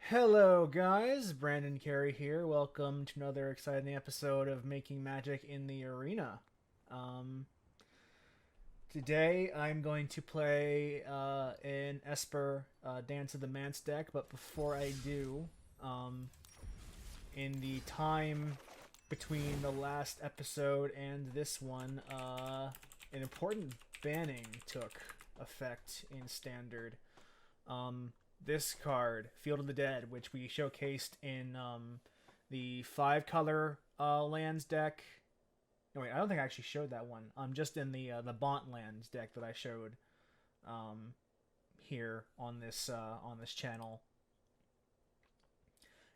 Hello, guys. Brandon Carey here. Welcome to another exciting episode of Making Magic in the Arena. Um, Today, I'm going to play an Esper Dance of the Manse deck, but before I do, um, in the time between the last episode and this one, an important banning took effect in Standard. This card, Field of the Dead, which we showcased in the five color lands deck. No, wait, I don't think I actually showed that one. Just in the Bont lands deck that I showed um, here on this channel,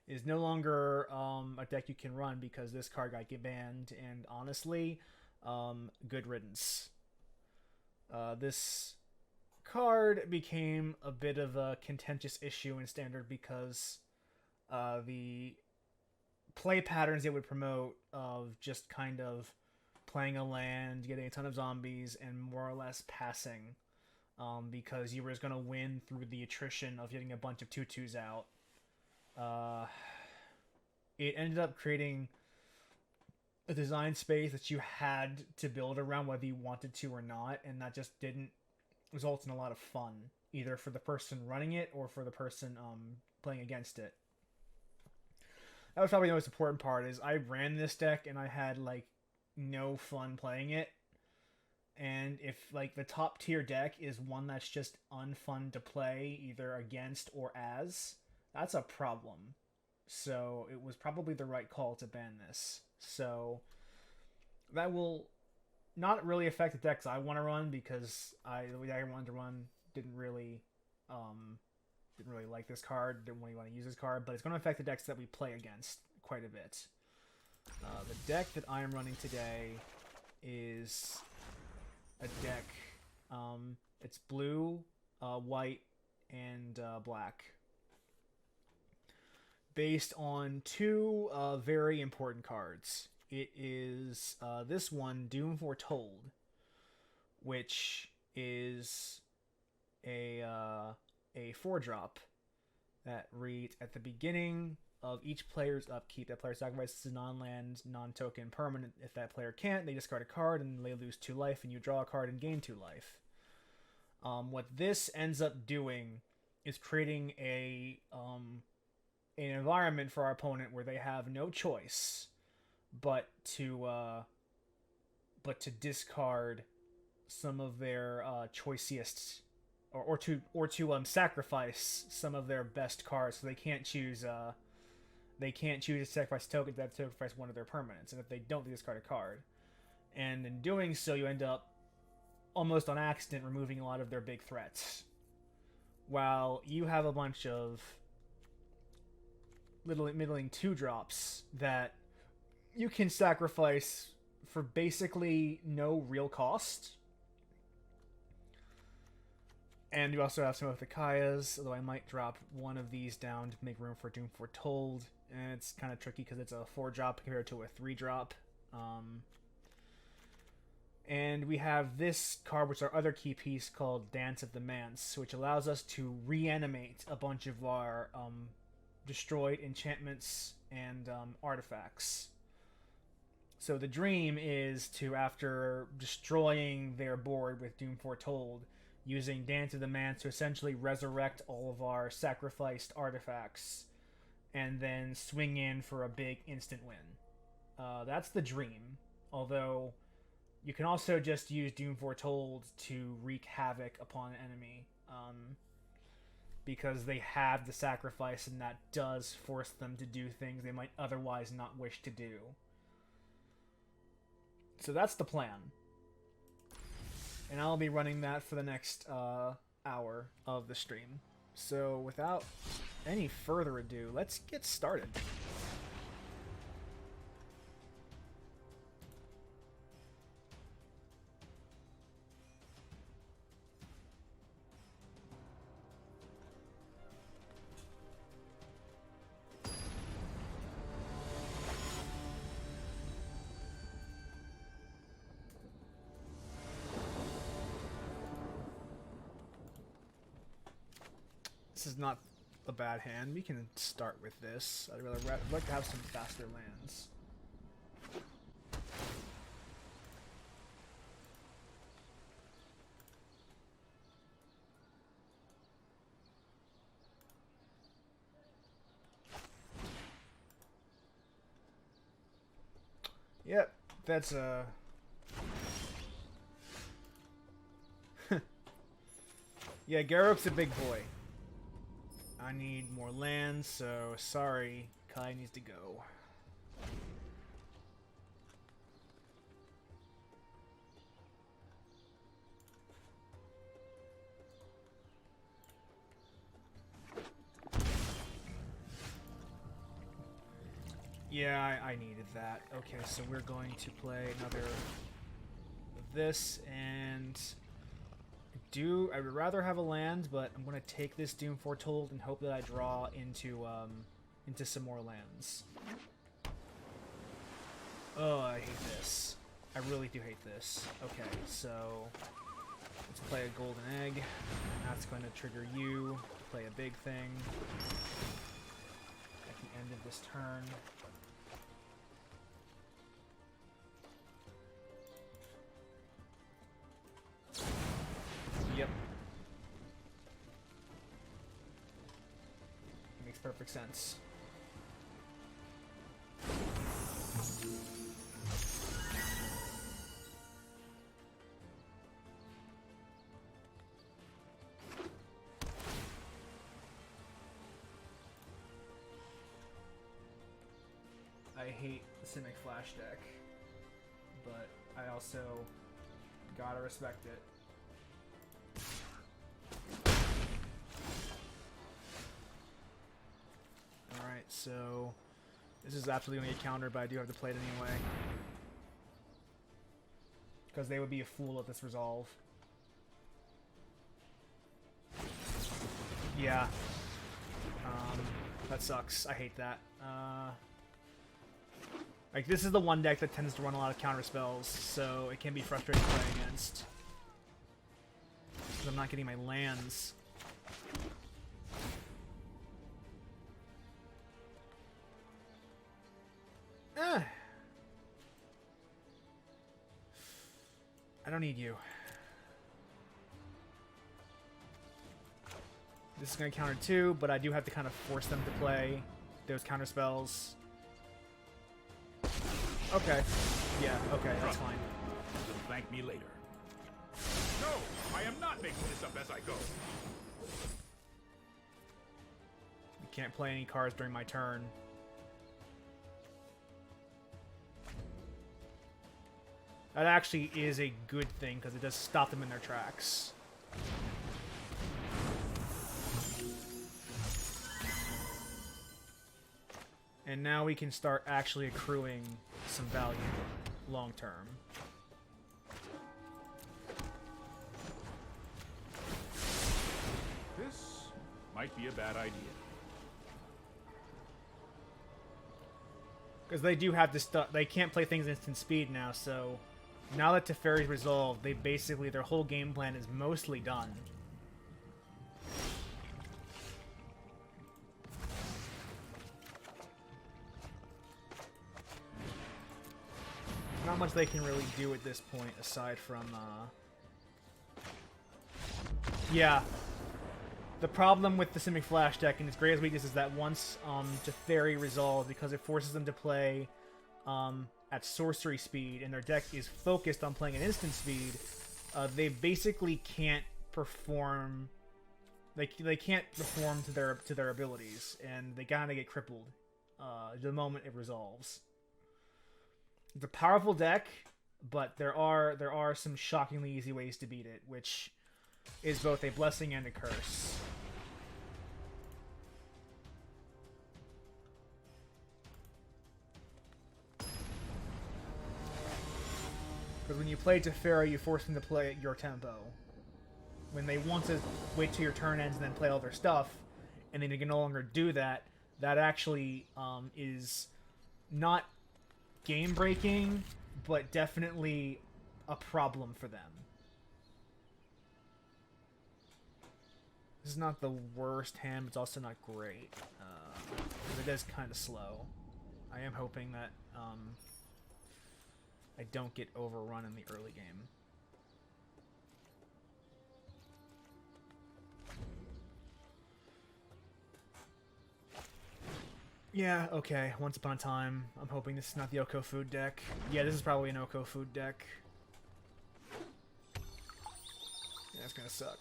is no longer a deck you can run because this card got banned. And honestly, good riddance. This card became a bit of a contentious issue in Standard because the play patterns it would promote of just kind of playing a land, getting a ton of zombies, and more or less passing, because you were just going to win through the attrition of getting a bunch of tutus out. Uh, it ended up creating a design space that you had to build around whether you wanted to or not, and that just didn't result in a lot of fun, either for the person running it or for the person playing against it. That was probably the most important part. Is I ran this deck and I had like no fun playing it. And if like the top tier deck is one that's just unfun to play either against or as, that's a problem. So it was probably the right call to ban this. So that will not really affect the decks I want to run because the way I wanted to run didn't really like this card. Didn't really want to use this card, but it's going to affect the decks that we play against quite a bit. The deck that I am running today is a deck. It's blue, white, and black, based on two very important cards. It is this one, Doom Foretold, which is a 4-drop that reads at the beginning of each player's upkeep, that player sacrifices a non-land, non-token permanent. If that player can't, they discard a card and they lose 2 life, and you draw a card and gain 2 life. What this ends up doing is creating an environment for our opponent where they have no choice but to discard some of their choicest, or to sacrifice some of their best cards, so they can't choose to sacrifice tokens that sacrifice one of their permanents, and if they don't, they discard a card. And in doing so, you end up almost on accident removing a lot of their big threats, while you have a bunch of little middling 2-drops that you can sacrifice for basically no real cost. And you also have some of the Kayas, although I might drop one of these down to make room for Doom Foretold. And it's kind of tricky because it's a 4-drop compared to a 3-drop. And we have this card, which is our other key piece, called Dance of the Manse, which allows us to reanimate a bunch of our destroyed enchantments and artifacts. So the dream is to, after destroying their board with Doom Foretold, using Dance of the Manse to essentially resurrect all of our sacrificed artifacts, and then swing in for a big instant win. That's the dream. Although you can also just use Doom Foretold to wreak havoc upon an enemy, because they have the sacrifice, and that does force them to do things they might otherwise not wish to do. So that's the plan. And I'll be running that for the next hour of the stream. So without any further ado, let's get started. This is not a bad hand. We can start with this. I'd like to have some faster lands. Yep, that's yeah, Garruk's a big boy. I need more land, so sorry, Kai needs to go. Yeah, I needed that. Okay, so we're going to play another of this, and I would rather have a land, but I'm going to take this Doom Foretold and hope that I draw into some more lands. Oh, I hate this. I really do hate this. Okay, so let's play a golden egg. That's going to trigger you to play a big thing at the end of this turn. Yep. Makes perfect sense. I hate the Simic Flash deck, but I also gotta respect it. Alright, so this is absolutely going to get countered, but I do have to play it anyway. Because they would be a fool at this resolve. Yeah. That sucks. I hate that. Like, this is the one deck that tends to run a lot of counter spells, so it can be frustrating to play against. Because I'm not getting my lands. I don't need you. This is going to counter too, but I do have to kind of force them to play those counter spells. Okay. Yeah, okay, that's fine. You'll thank me later. No, I am not making this up as I go. You can't play any cards during my turn. That actually is a good thing, because it does stop them in their tracks. And now we can start actually accruing some value long term. This might be a bad idea. Because they do have this stuff. They can't play things instant speed now, so now that Teferi's resolved, they basically, their whole game plan is mostly done. Not much they can really do at this point, aside from, yeah. The problem with the Simic Flash deck, and its greatest weakness, is that once Teferi resolved, because it forces them to play at sorcery speed, and their deck is focused on playing at instant speed, they basically can't perform. They can't perform to their abilities, and they kind of get crippled the moment it resolves. It's a powerful deck, but there are some shockingly easy ways to beat it, which is both a blessing and a curse. Because when you play Teferi, you force them to play at your tempo. When they want to wait till your turn ends and then play all their stuff, and then you can no longer do that, that actually is not game-breaking, but definitely a problem for them. This is not the worst hand, but it's also not great. But it is kind of slow. I am hoping that I don't get overrun in the early game. Yeah, okay. Once upon a time. I'm hoping this is not the Oko food deck. Yeah, this is probably an Oko food deck. Yeah, it's gonna suck.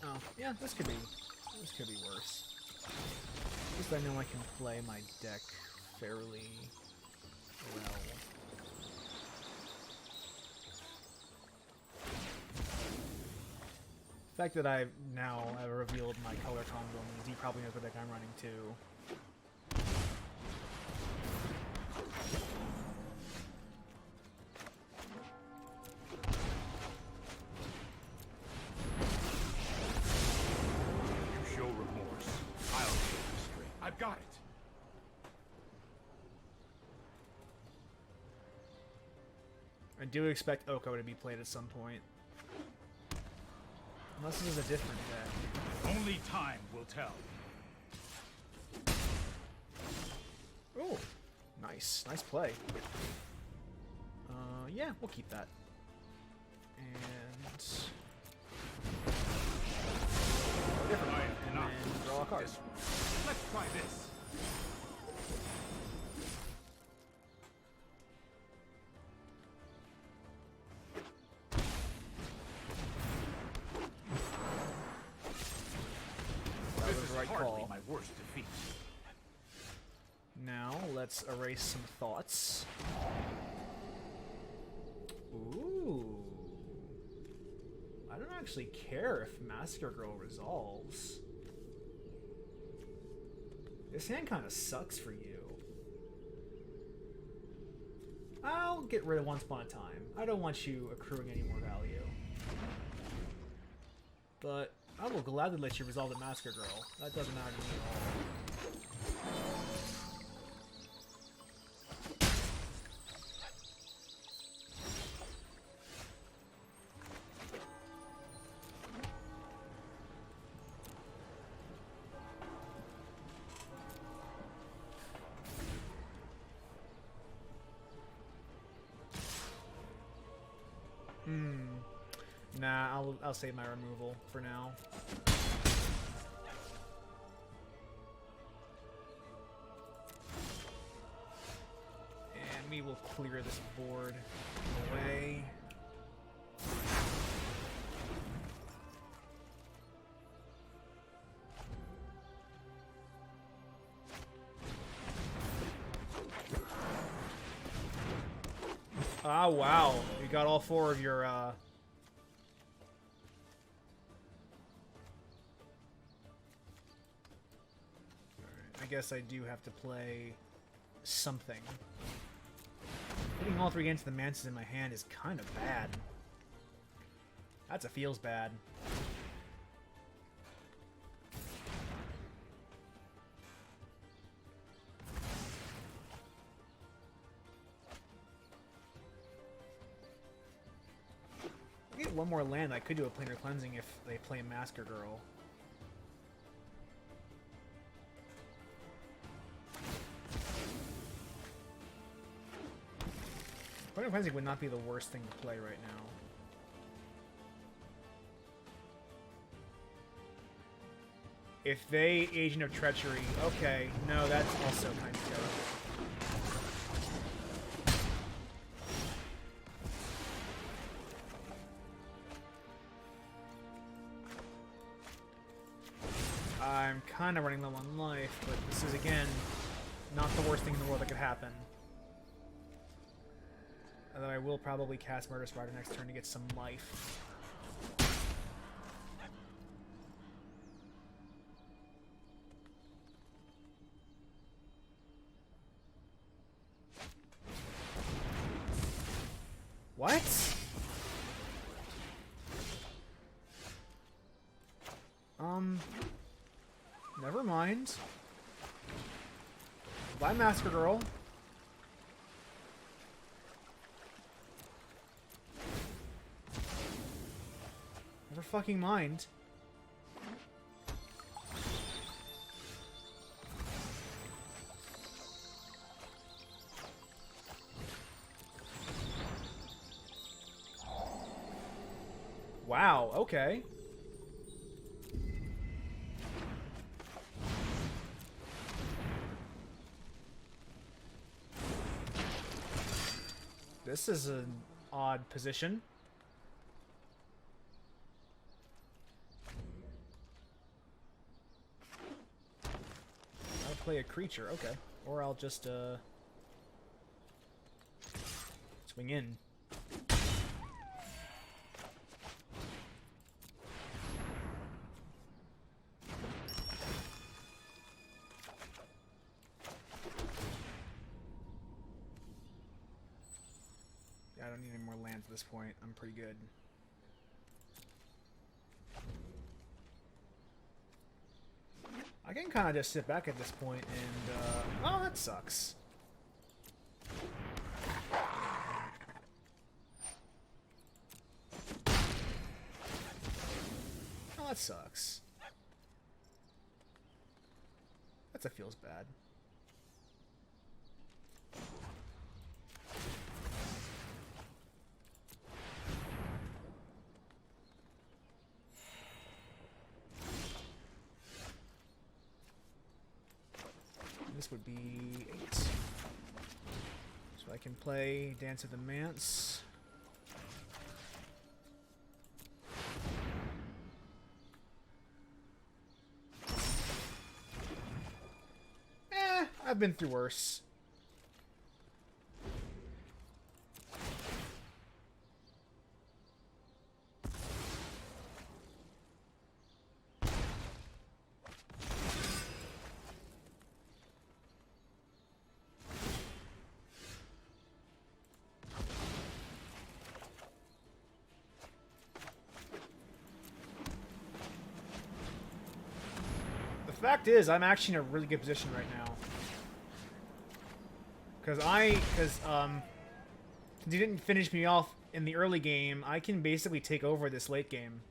Oh, yeah, this could be worse. At least I know I can play my deck fairly well. The fact that I've revealed my color combo means he probably knows what deck I'm running too. You show remorse. I'll show restraint. I've got it. I do expect Oko to be played at some point. Unless this is a different deck. Only time will tell. Oh, nice. Nice play. Yeah, we'll keep that. And... different one, and then draw a card. Let's try this. That was the right Hardly call. my worst defeat. Now, let's erase some thoughts. Ooh. I don't actually care if Massacre Girl resolves. This hand kind of sucks for you. I'll get rid of Once Upon a Time. I don't want you accruing any more value. But I will gladly let you resolve the Massacre Girl. That doesn't matter to me at all. Nah, I'll save my removal for now. And we will clear this board away. Ah, wow. You got all four of your, I guess I do have to play something. Putting all three into the Manses in my hand is kind of bad. That's a feels bad. I get one more land. I could do a planar cleansing if they play Massacre Girl. Planar cleansing would not be the worst thing to play right now. If they Agent of Treachery, okay, no, that's also kind of terrible. I'm kind of running low on life, but this is, again, not the worst thing in the world that could happen. And then I will probably cast Murder Spider next turn to get some life. What? Never mind. Bye, Massacre Girl. Never fucking mind. Wow, okay. This is an odd position. I'll play a creature, okay. Or I'll just, swing in. I don't need any more lands at this point. I'm pretty good. I can kind of just sit back at this point and, oh, that sucks. Oh, that sucks. That feels bad. This would be 8. So I can play Dance of the Manse. I've been through worse. The fact is, I'm actually in a really good position right now. Because since he didn't finish me off in the early game, I can basically take over this late game.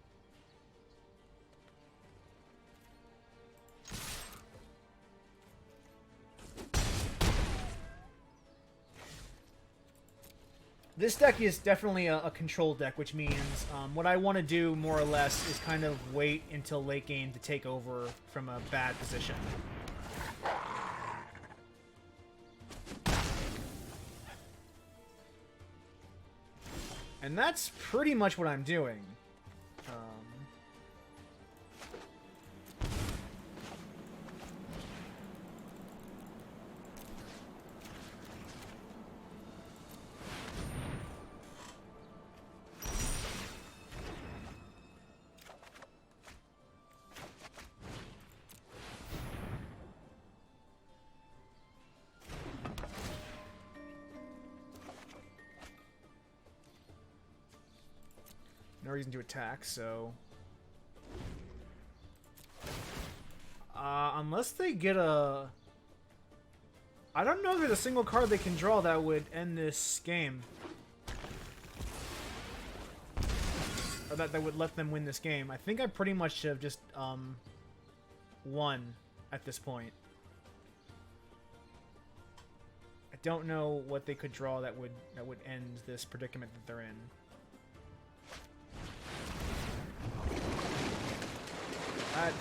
This deck is definitely a control deck, which means what I want to do, more or less, is kind of wait until late game to take over from a bad position. And that's pretty much what I'm doing. No reason to attack, so... unless they get a... I don't know if there's a single card they can draw that would end this game. Or that would let them win this game. I think I pretty much have just, won at this point. I don't know what they could draw that would end this predicament that they're in. That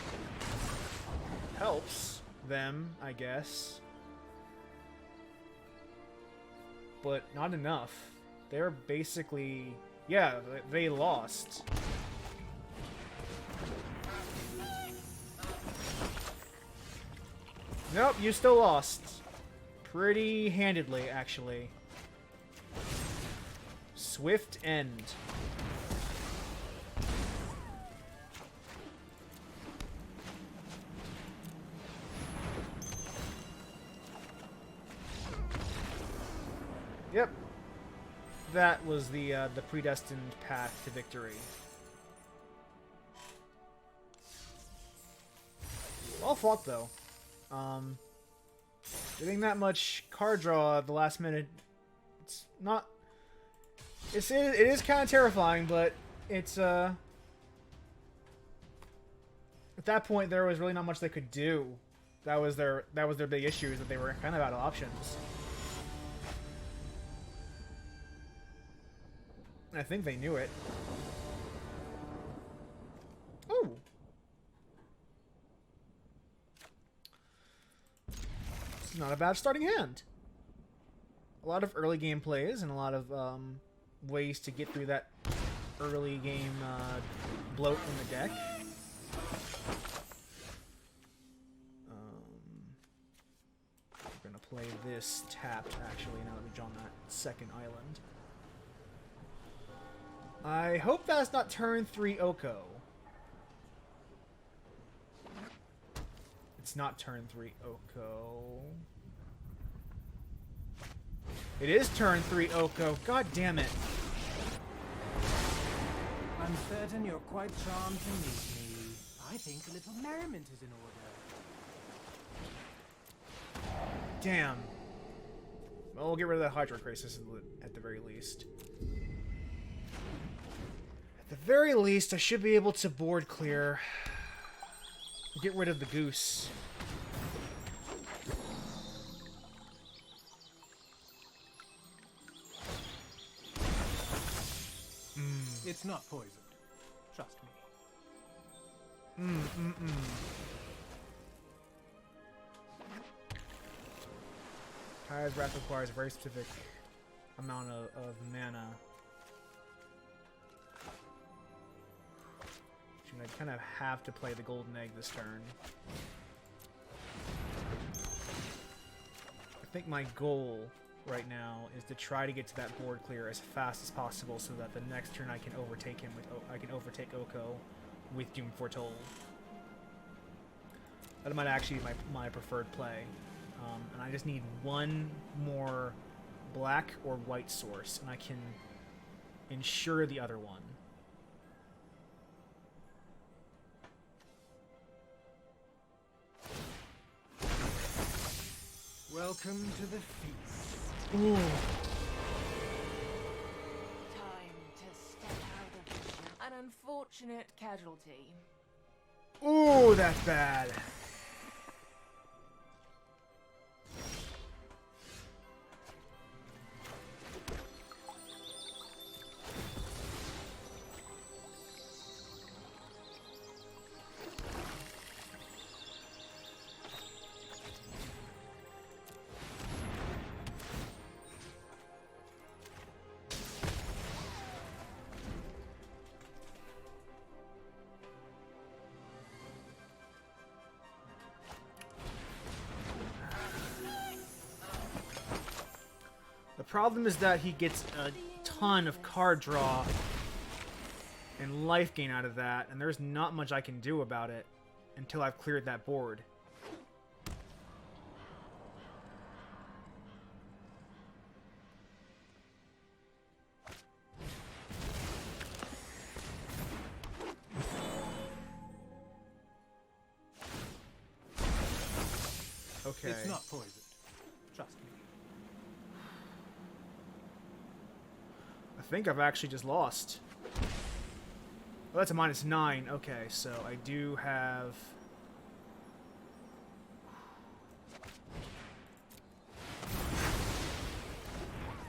helps them, I guess. But not enough. They're basically... Yeah, they lost. Nope, you still lost. Pretty handedly, actually. Swift end. Yep. That was the predestined path to victory. Well fought, though. Getting that much card draw at the last minute, it's not... It is kind of terrifying, but it's At that point, there was really not much they could do. That was their big issue, is that they were kind of out of options. I think they knew it. Ooh. It's not a bad starting hand. A lot of early game plays and a lot of ways to get through that early game bloat in the deck. We're gonna play this tapped, actually, now that we've drawn that second island. I hope that's not turn 3 Oko. It's not turn 3 Oko. It is turn 3 Oko. God damn it. I'm certain you're quite charmed to meet me. I think a little merriment is in order. Damn. Well, we'll get rid of that Hydro Crisis at the very least. At the very least, I should be able to board clear. Get rid of the goose. It's not poisoned. Trust me. Kaya's Wrath requires a very specific amount of mana. I kind of have to play the golden egg this turn. I think my goal right now is to try to get to that board clear as fast as possible, so that the next turn I can overtake him with I can overtake Oko with Doom Foretold. That might actually be my preferred play, and I just need one more black or white source, and I can ensure the other one. Welcome to the feast. Ooh. Time to step out of vision. An unfortunate casualty. Ooh, that's bad. The problem is that he gets a ton of card draw and life gain out of that, and there's not much I can do about it until I've cleared that board. Okay. It's not poisoned. Trust me. I think I've actually just lost. Well, that's a -9. Okay, so I do have...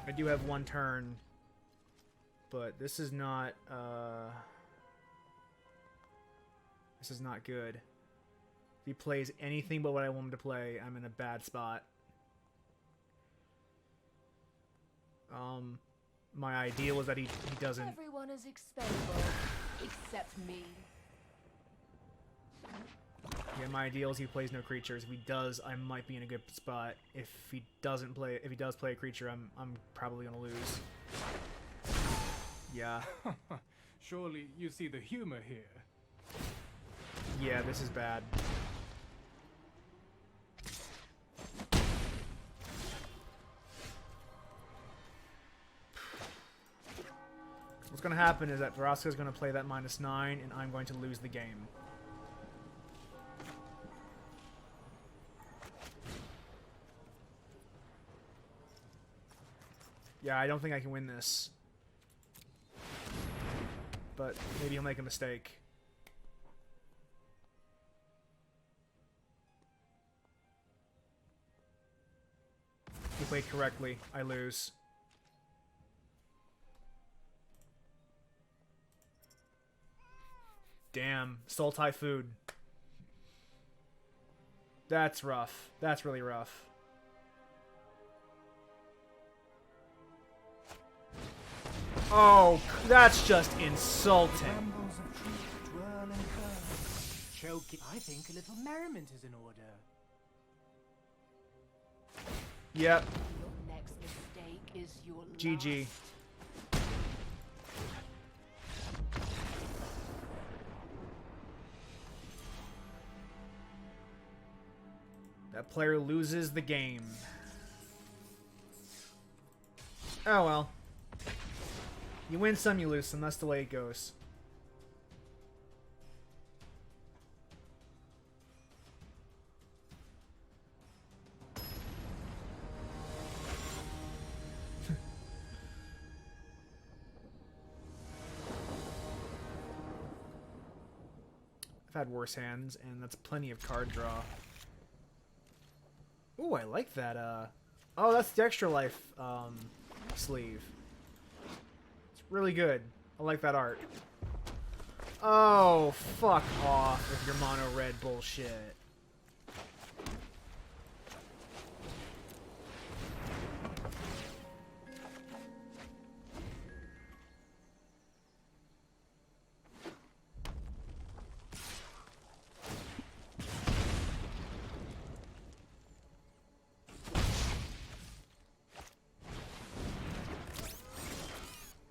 I do have one turn, but this is not, this is not good. If he plays anything but what I want him to play, I'm in a bad spot. My idea was that he doesn't... Everyone is expendable, except me. Yeah, my ideal is he plays no creatures. If he does, I might be in a good spot. If he does play a creature, I'm probably gonna lose. Yeah. Surely you see the humor here. Yeah, this is bad. What's going to happen is that Vraska's going to play that -9, and I'm going to lose the game. Yeah, I don't think I can win this. But maybe he'll make a mistake. play correctly, I lose. Damn, Sultai food. That's rough. That's really rough. Oh, that's just insulting. Rambles of truth twirl and curl. Choking. I think a little merriment is in order. Yep, Your next mistake is your GG. last. That player loses the game. Oh well. You win some, you lose some. That's the way it goes. I've had worse hands, and that's plenty of card draw. Ooh, I like that, Oh, that's the extra life, sleeve. It's really good. I like that art. Oh, fuck off with your mono red bullshit.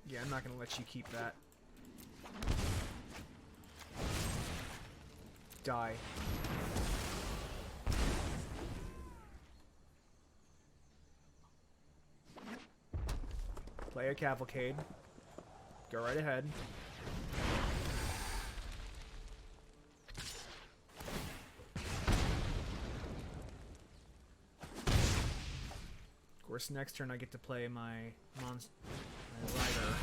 Yeah, I'm not gonna let you keep that. Die. Play a cavalcade. Go right ahead. Of course, next turn I get to play my monster. Rider.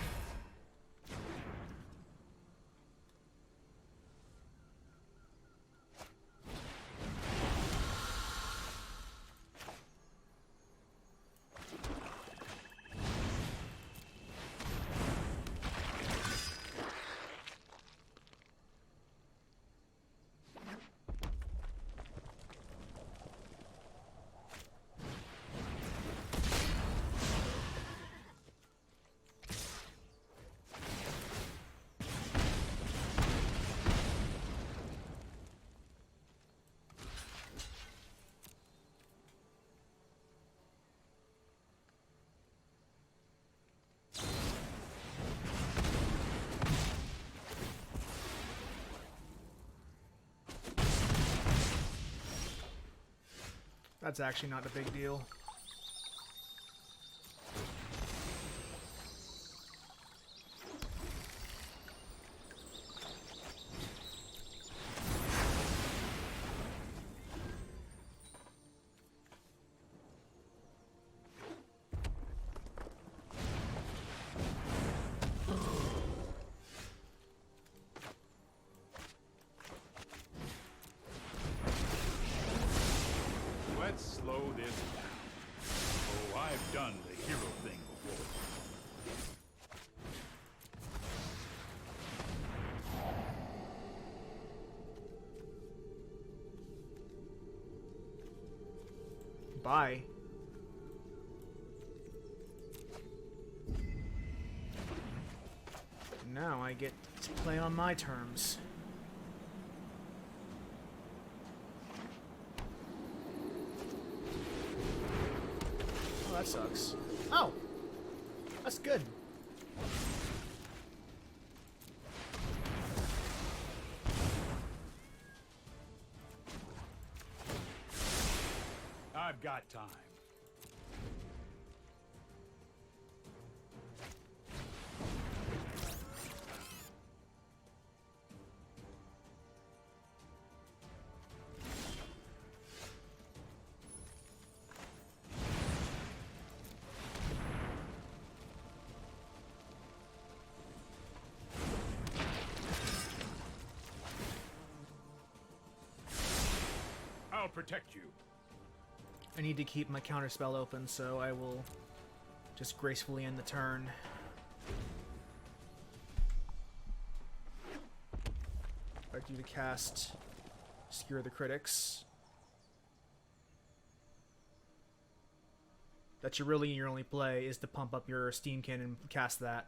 That's actually not a big deal. Let's slow this down. Oh, I've done the hero thing before. Bye. Now I get to play on my terms. Oh, that sucks. Oh! That's good. I've got time. I'll protect you. I need to keep my counterspell open, so I will just gracefully end the turn. I do the cast Skewer the Critics. That you really your only play is to pump up your Steamkin and cast that.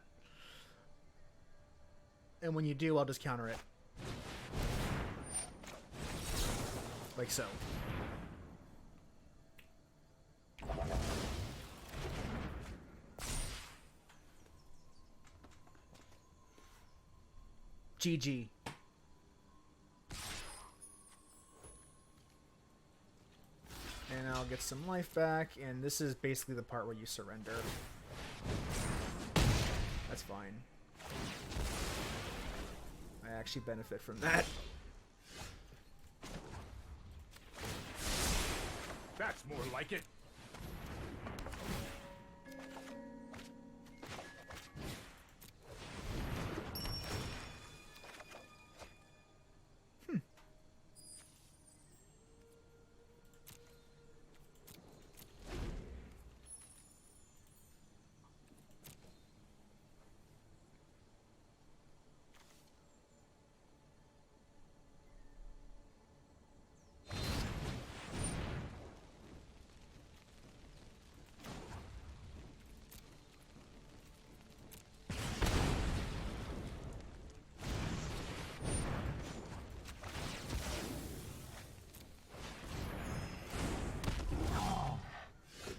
And when you do, I'll just counter it. Like so. GG. And I'll get some life back, and this is basically the part where you surrender. That's fine. I actually benefit from that. That's more like it.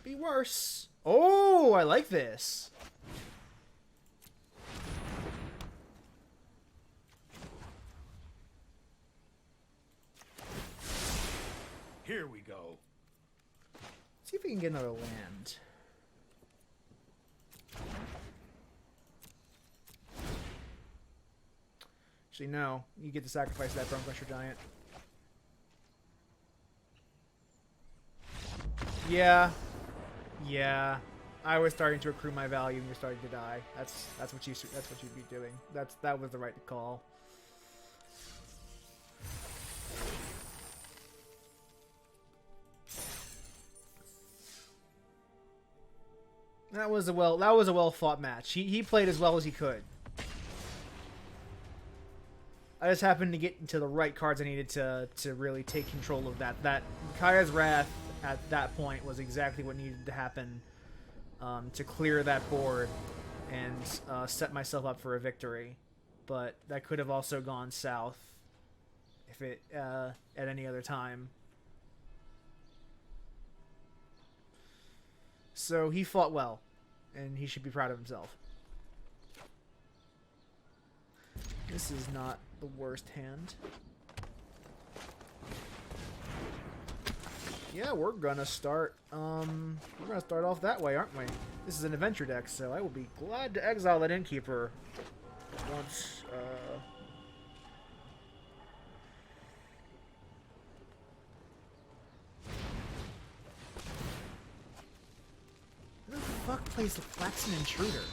Be worse. Oh, I like this. Here we go. See if we can get another land. Actually, no. You get to sacrifice that Bone Crusher Giant. Yeah. Yeah. I was starting to accrue my value and you're starting to die. That's what you'd be doing. That was the right call. That was a well fought match. He played as well as he could. I just happened to get into the right cards I needed to really take control of that. That Kaya's Wrath at that point was exactly what needed to happen to clear that board and set myself up for a victory. But that could have also gone south if it at any other time. So he fought well, and he should be proud of himself. This is not the worst hand. Yeah, we're gonna start off that way, aren't we? This is an adventure deck, so I will be glad to exile that Innkeeper once who the fuck plays the Flaxen Intruder?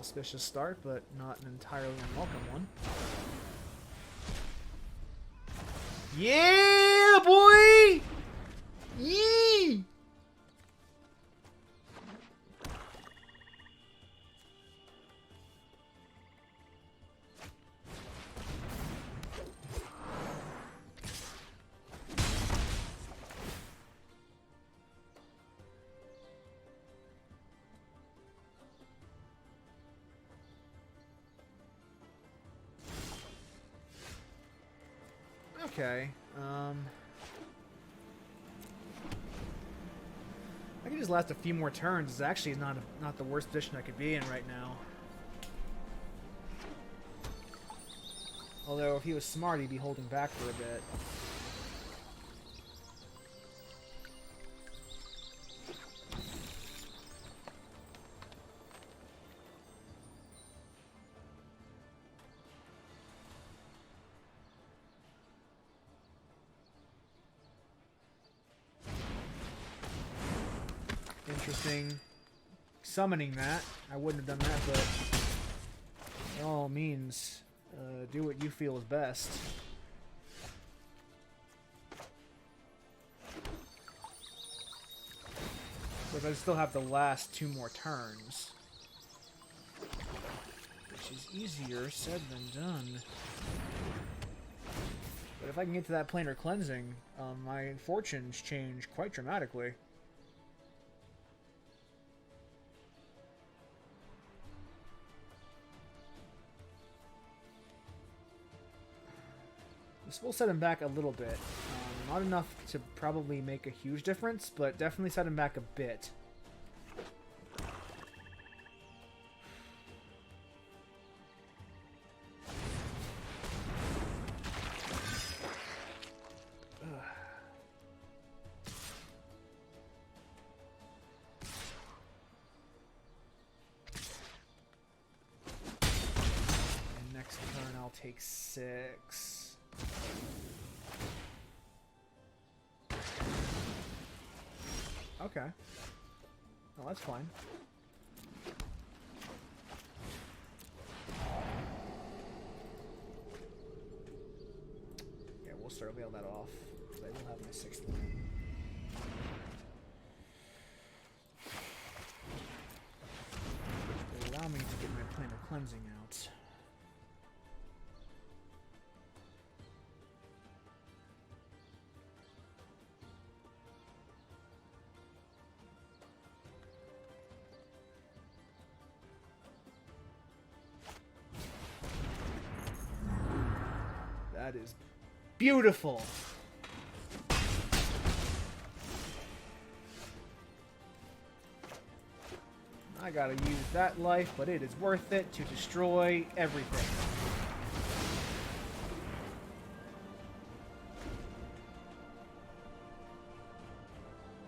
Auspicious start, but not an entirely unwelcome one. Yeah, boy! Yee! Okay, I can just last a few more turns. It's actually not the worst position I could be in right now. Although if he was smart, he'd be holding back for a bit. interesting summoning that. I wouldn't have done that, but by all means, do what you feel is best. But I still have the last 2 more turns. Which is easier said than done. But if I can get to that planar cleansing, my fortunes change quite dramatically. This will set him back a little bit. Not enough to probably make a huge difference, but definitely set him back a bit. And next turn I'll take 6. Okay. Oh, that's fine. Yeah, we'll start wheel that off. I will have my 6th one. Allow me to get my planar cleansing out. That is beautiful. I gotta use that life, but it is worth it to destroy everything.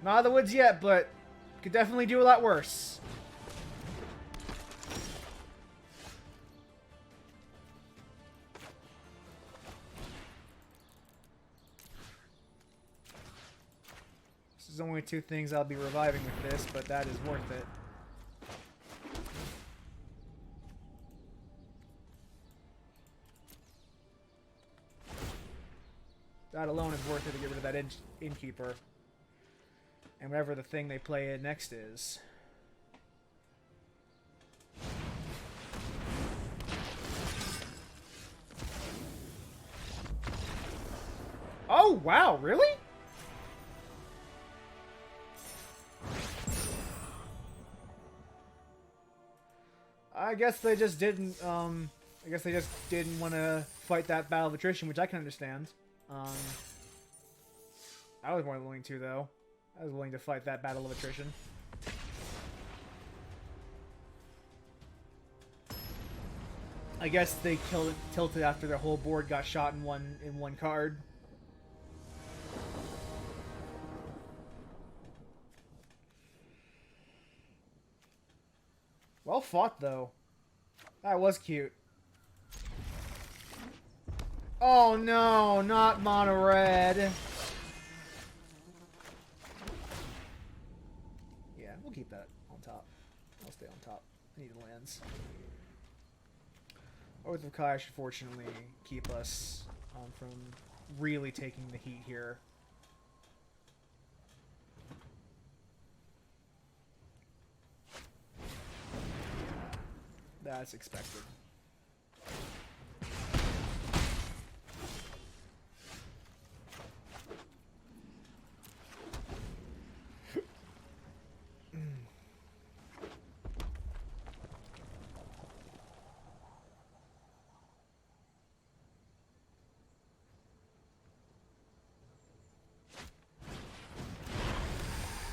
Not out of the woods yet, but could definitely do a lot worse. There's only 2 things I'll be reviving with this, but that is worth it. That alone is worth it to get rid of that innkeeper. And whatever the thing they play in next is. Oh, wow, really? I guess they just didn't, want to fight that battle of attrition, which I can understand. I was more than willing to, though. I was willing to fight that battle of attrition. I guess they tilted after their whole board got shot in one card. Well fought, though. That was cute. Oh no, not mono red. Yeah, we'll keep that on top. I'll stay on top. I need lands. Oath of Kai should fortunately keep us from really taking the heat here. That's expected.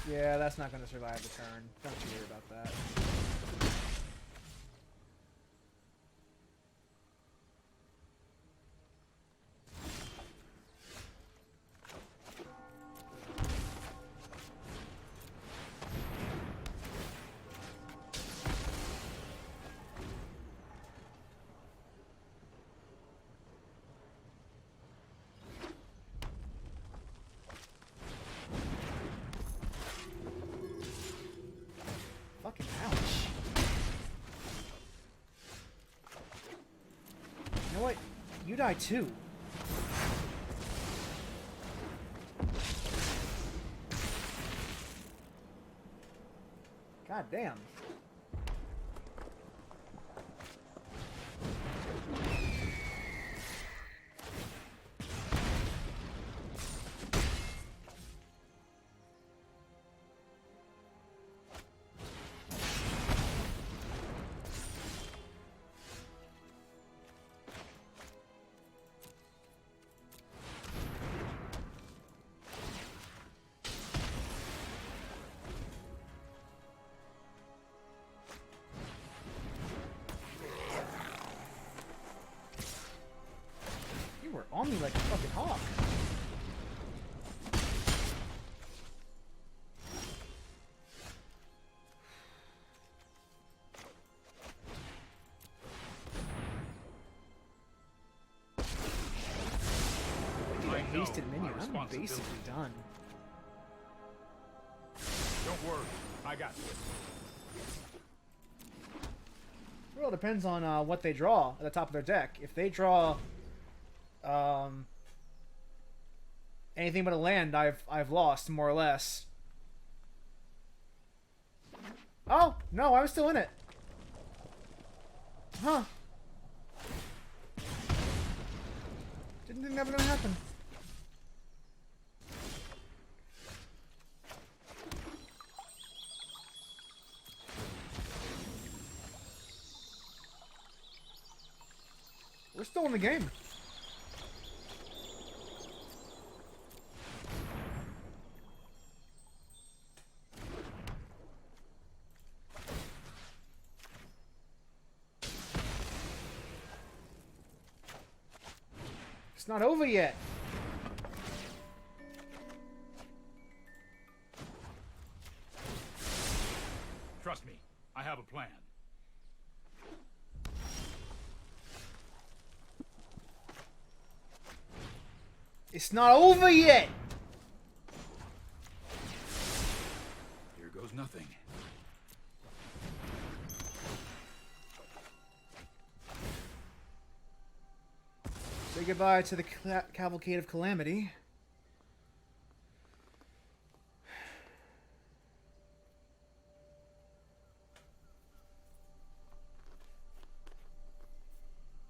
Yeah, that's not going to survive the turn. Don't you worry about that. die too. God damn. You were on me like a fucking hawk. I know Hasted my minion. I'm responsibility. basically done. Don't worry, I got this. It all depends on what they draw at the top of their deck. If they draw anything but a land, I've lost more or less. Oh no, I was still in it. Huh? Didn't think that was gonna happen. We're still in the game. It's not over yet. Trust me, I have a plan. It's not over yet. Here goes nothing. Say goodbye to the cavalcade of calamity.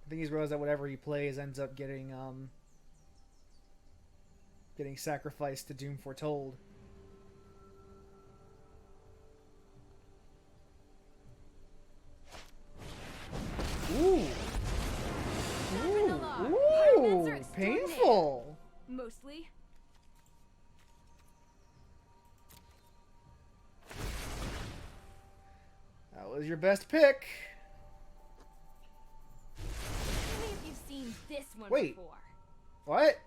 I think he's realized that whatever he plays ends up getting sacrificed to Doom Foretold. Ooh. Ooh, painful. Mostly. That was your best pick. Tell me if you've seen this one Wait. before. What?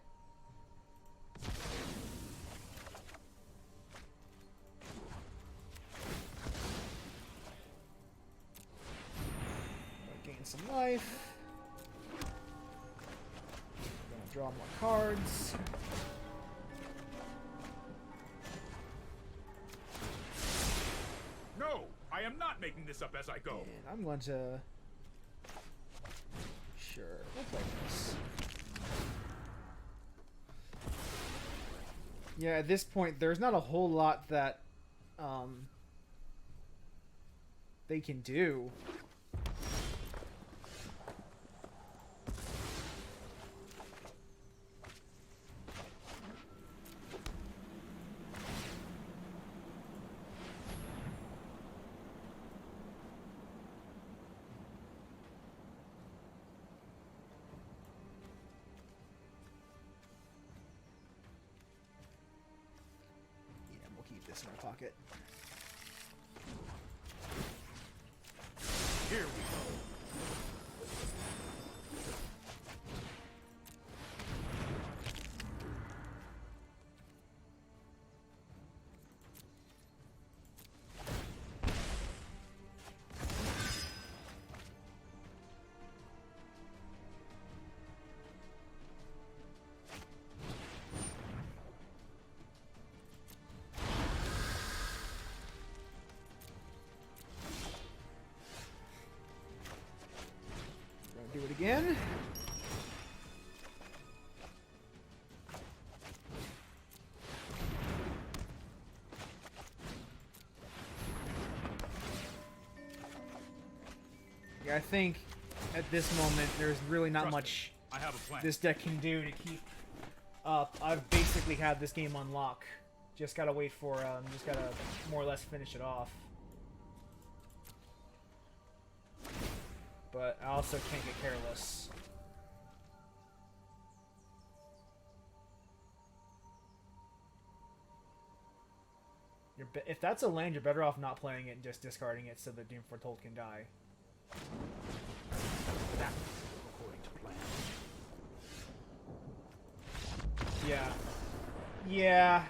Gain some life. Gonna draw more cards. No, I am not making this up as I go. And I'm going to... Sure, we'll play this. Yeah, at this point, there's not a whole lot that they can do. Keep this in our pocket. Here we go. Do it again. I think at this moment there's really not Trust me, much I have a plan. this deck can do to keep up. I've basically had this game on lock. Just gotta wait for, just gotta more or less finish it off. But I also can't get careless. If that's a land, you're better off not playing it and just discarding it so that Doom Foretold can die. That according to plan. Yeah. Yeah.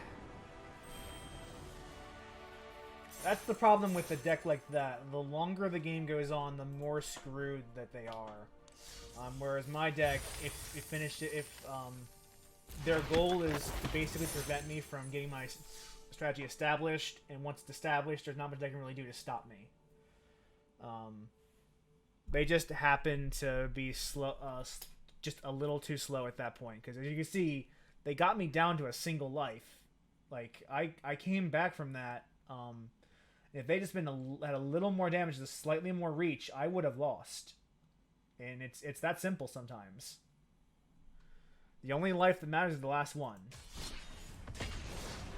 That's the problem with a deck like that. The longer the game goes on, the more screwed that they are. Whereas my deck, if their goal is to basically prevent me from getting my strategy established, and once it's established, there's not much they can really do to stop me. They just happen to be slow, just a little too slow at that point. Because as you can see, they got me down to a single life. Like I came back from that. If they just had a little more damage, just slightly more reach, I would have lost. And it's that simple sometimes. The only life that matters is the last one.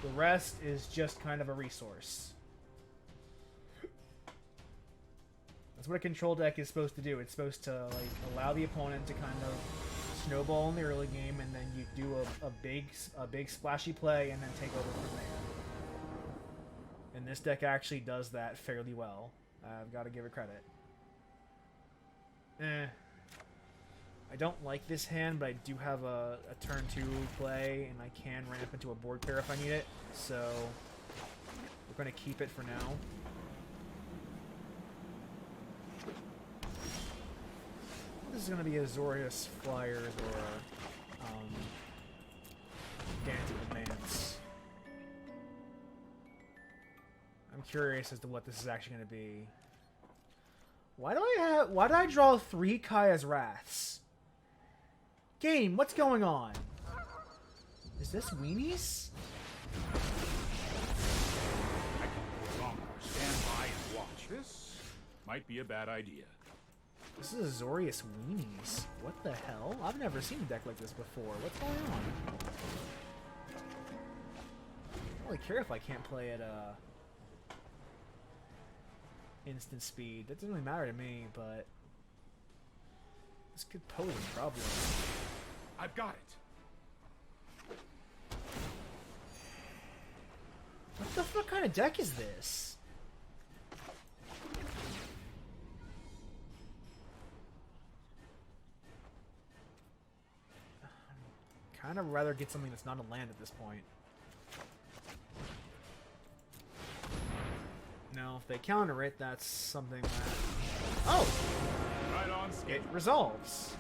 The rest is just kind of a resource. That's what a control deck is supposed to do. It's supposed to like allow the opponent to kind of snowball in the early game, and then you do a big splashy play, and then take over from there. And this deck actually does that fairly well. I've got to give it credit. I don't like this hand, but I do have a turn 2 play, and I can ramp into a board pair if I need it. So we're going to keep it for now. This is going to be Azorius Flyers or Dancing with Manse. I'm curious as to what this is actually going to be. Why did I draw 3 Kaya's Wraths? Game, what's going on? Is this Weenies? I can no longer stand by and watch. This might be a bad idea. This is Azorius Weenies. What the hell? I've never seen a deck like this before. What's going on? I don't really care if I can't play at instant speed. That doesn't really matter to me, but this could pose a problem. I've got it. What the fuck kind of deck is this? Kind of rather get something that's not a land at this point. Now, if they counter it, that's something that... Oh! Right on schedule. It resolves.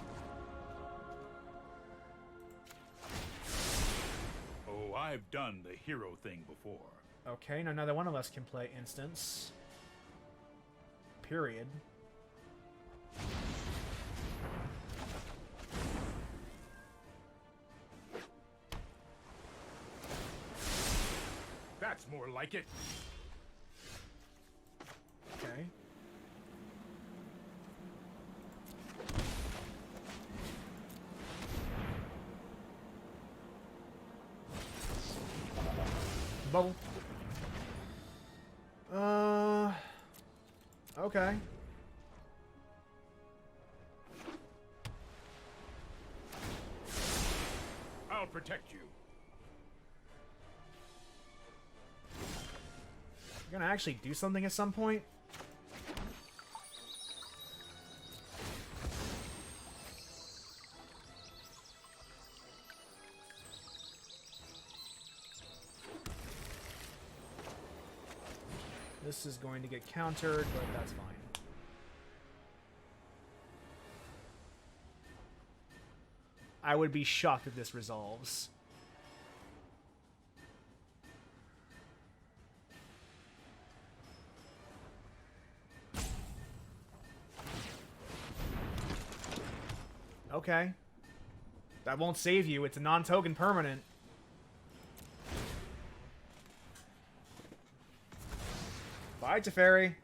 Oh, I've done the hero thing before. Okay, now neither one of us can play instance. Period. That's more like it. Okay. Bubble. Okay. I'll protect you. You're gonna actually do something at some point? This is going to get countered, but that's fine. I would be shocked if this resolves. Okay. That won't save you. It's a non-token permanent. Bye, Teferi.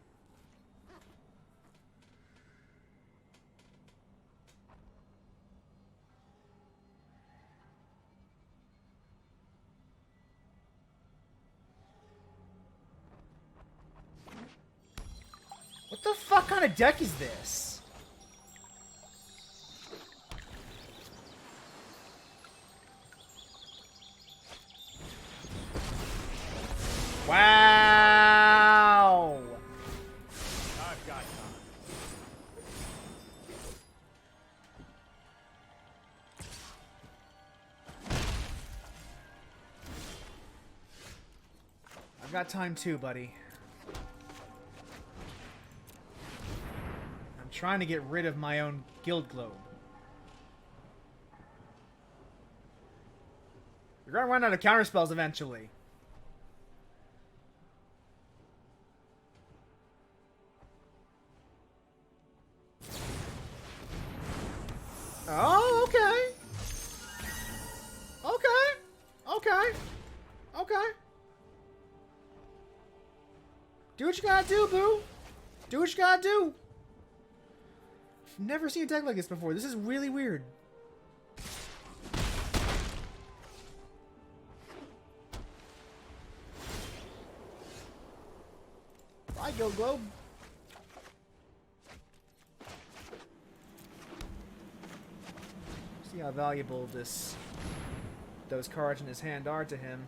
of deck is this? Wow! I've got time. I've got time too, buddy. I'm trying to get rid of my own guild globe. You're gonna run out of counterspells eventually. Oh, okay. Okay. Okay. Okay. Do what you gotta do, boo. Do what you gotta do. I've never seen a deck like this before. This is really weird. Bye, Guild Globe. See how valuable those cards in his hand are to him.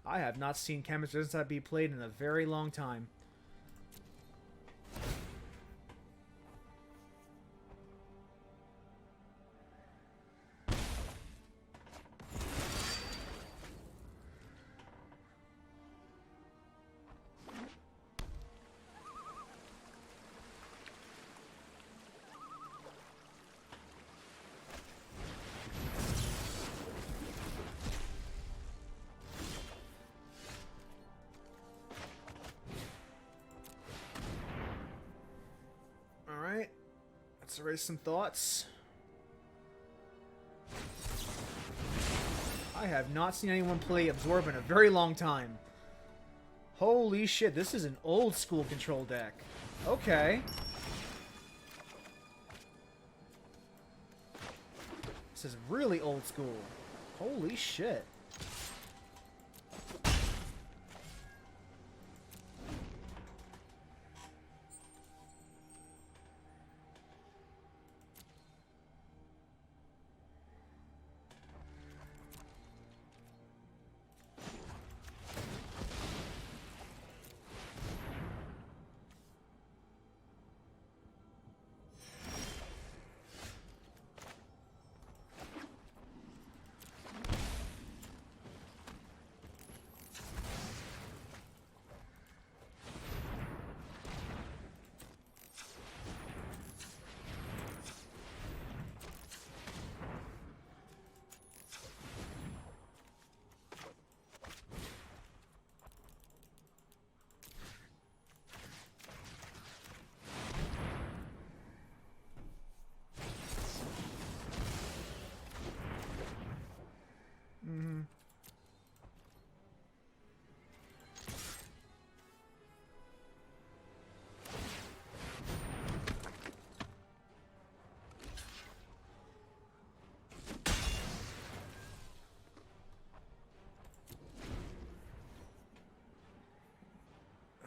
I have not seen Chemist Resistance be played in a very long time. Alright, let's erase some thoughts. I have not seen anyone play Absorb in a very long time. Holy shit, this is an old school control deck. Okay. This is really old school. Holy shit.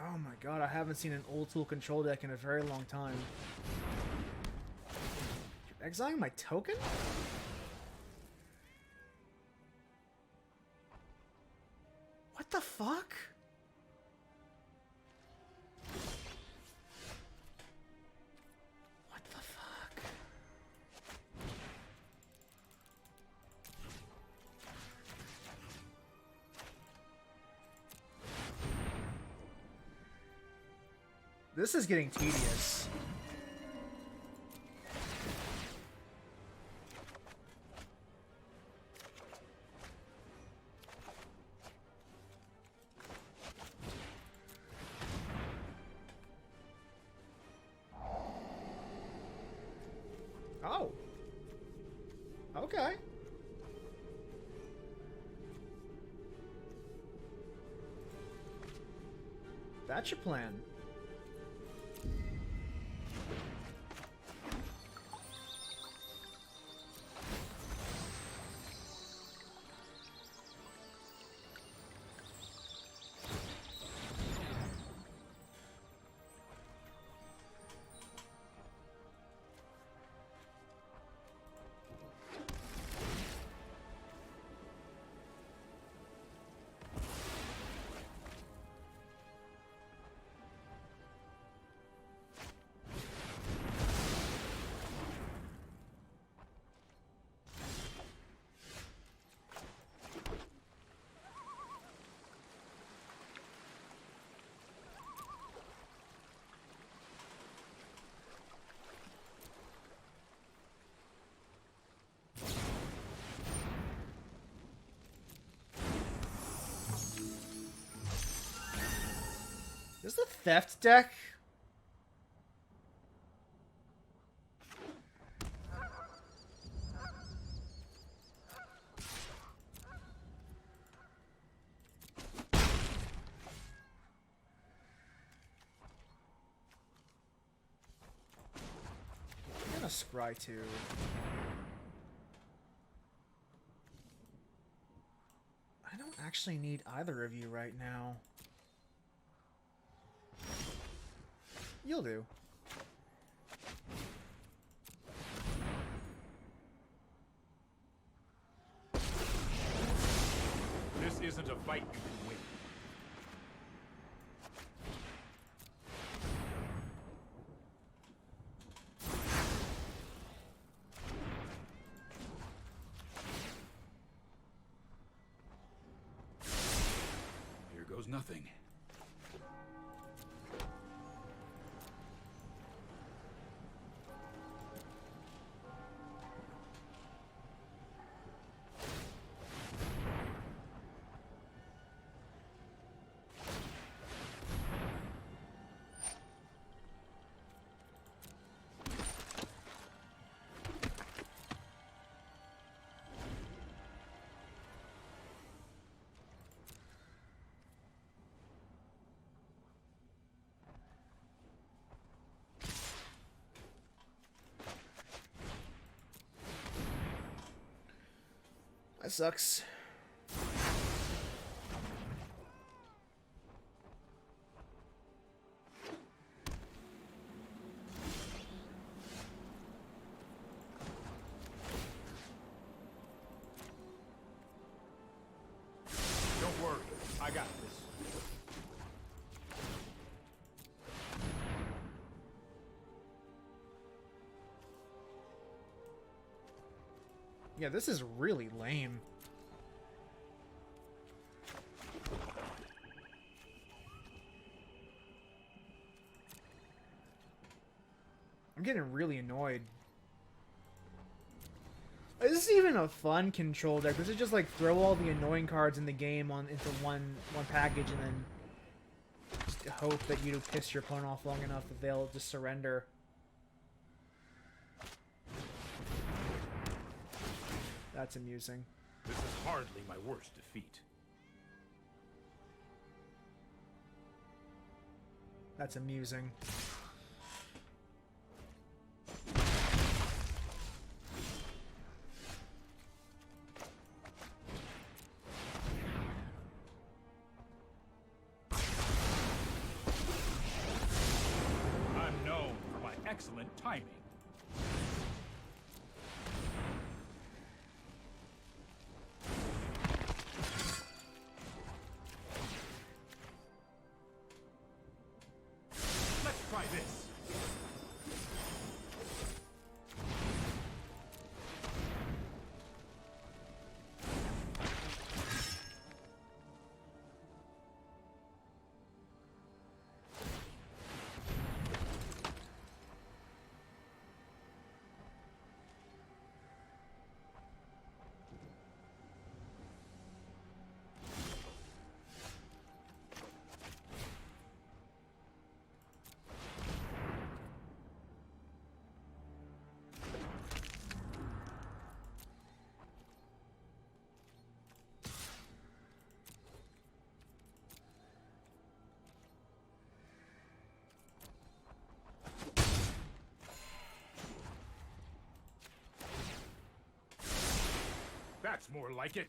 Oh my god, I haven't seen an old school control deck in a very long time. You're exiling my token? What the fuck? What the fuck? This is getting tedious. Oh. Okay. That's your plan. Is this the theft deck? I'm gonna scry too. I don't actually need either of you right now. You'll do. This isn't a fight you can win. Here goes nothing. That sucks. Don't worry, I got this. Yeah, this is really lame. I'm getting really annoyed. Is this even a fun control deck? This is just like throw all the annoying cards in the game into one package and then just hope that you piss your opponent off long enough that they'll just surrender. That's amusing. This is hardly my worst defeat. That's amusing. I'm known for my excellent timing. Let's try this. That's more like it.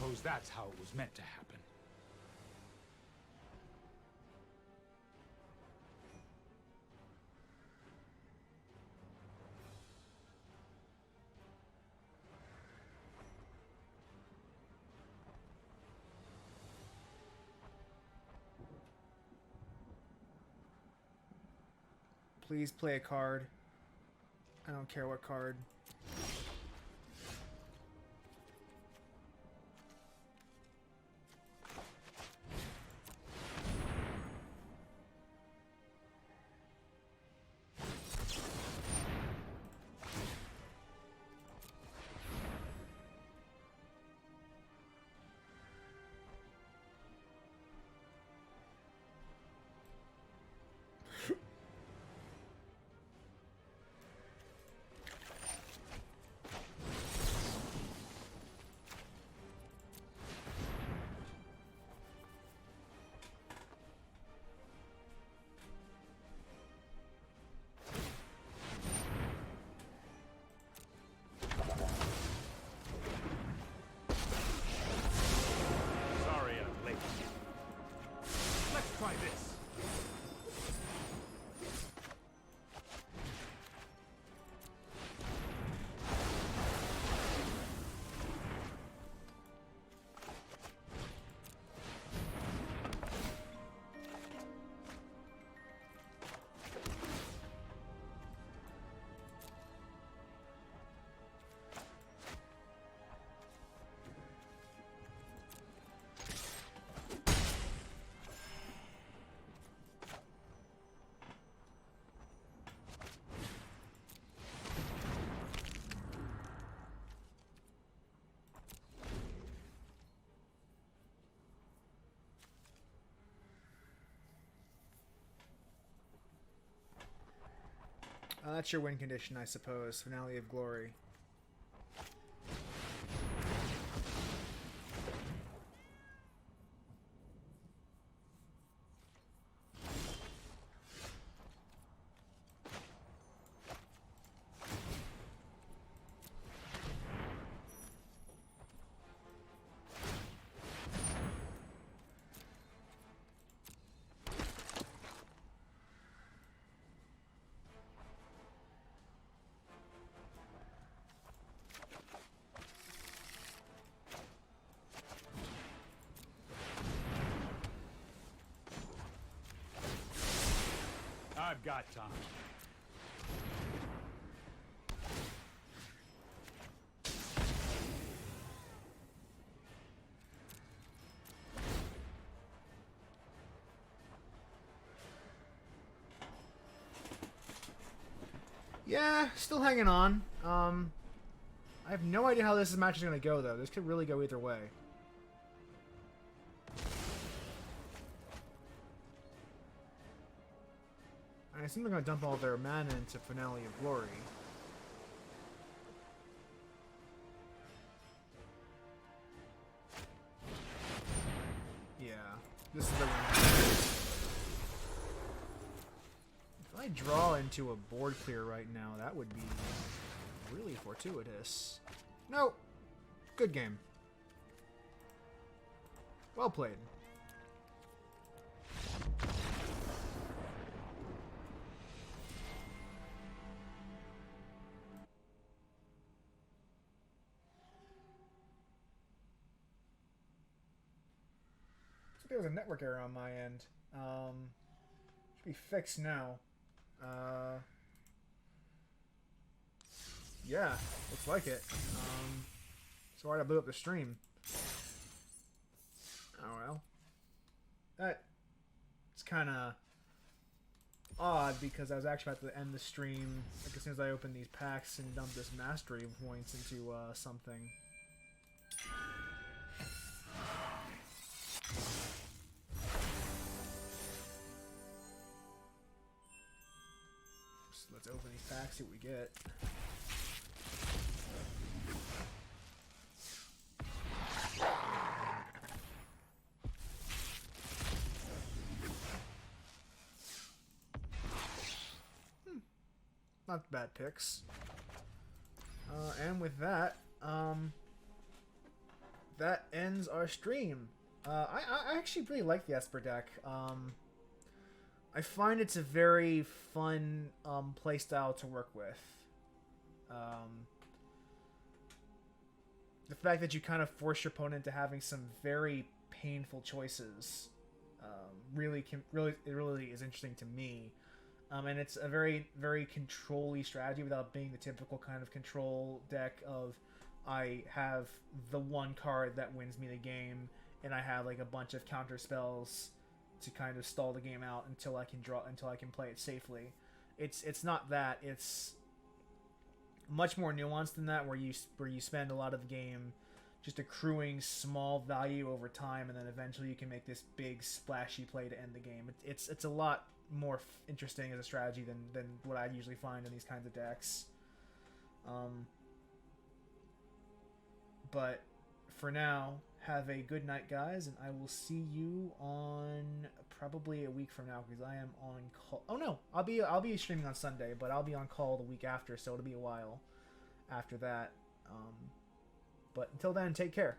Suppose that's how it was meant to happen. Please play a card. I don't care what card. Sorry I'm late. Let's try this. That's your win condition, I suppose. Finale of Glory. I've got time. Yeah, still hanging on. I have no idea how this match is going to go, though. This could really go either way. I assume they're going to dump all their mana into Finale of Glory. Yeah, this is the one. If I draw into a board clear right now, that would be really fortuitous. No! Good game. Well played. There was a network error on my end. Should be fixed now. Yeah, looks like it. Sorry I blew up the stream. Oh well. It's kind of odd because I was actually about to end the stream like as soon as I opened these packs and dumped this mastery points into something. So let's open these packs, see what we get. Not bad picks. And with that, that ends our stream. I actually really like the Esper deck. I find it's a very fun playstyle to work with. The fact that you kind of force your opponent to having some very painful choices really is interesting to me. And it's a very, very control-y strategy without being the typical kind of control deck of I have the one card that wins me the game, and I have like a bunch of counter spells to kind of stall the game out until I can play it safely. It's not that. It's much more nuanced than that, where you spend a lot of the game just accruing small value over time, and then eventually you can make this big splashy play to end the game. It's a lot more interesting as a strategy than what I usually find in these kinds of decks. But for now, have a good night, guys, and I will see you on probably a week from now, because I am on call. Oh no, I'll be streaming on Sunday, but I'll be on call the week after, so it'll be a while after that. But until then, take care.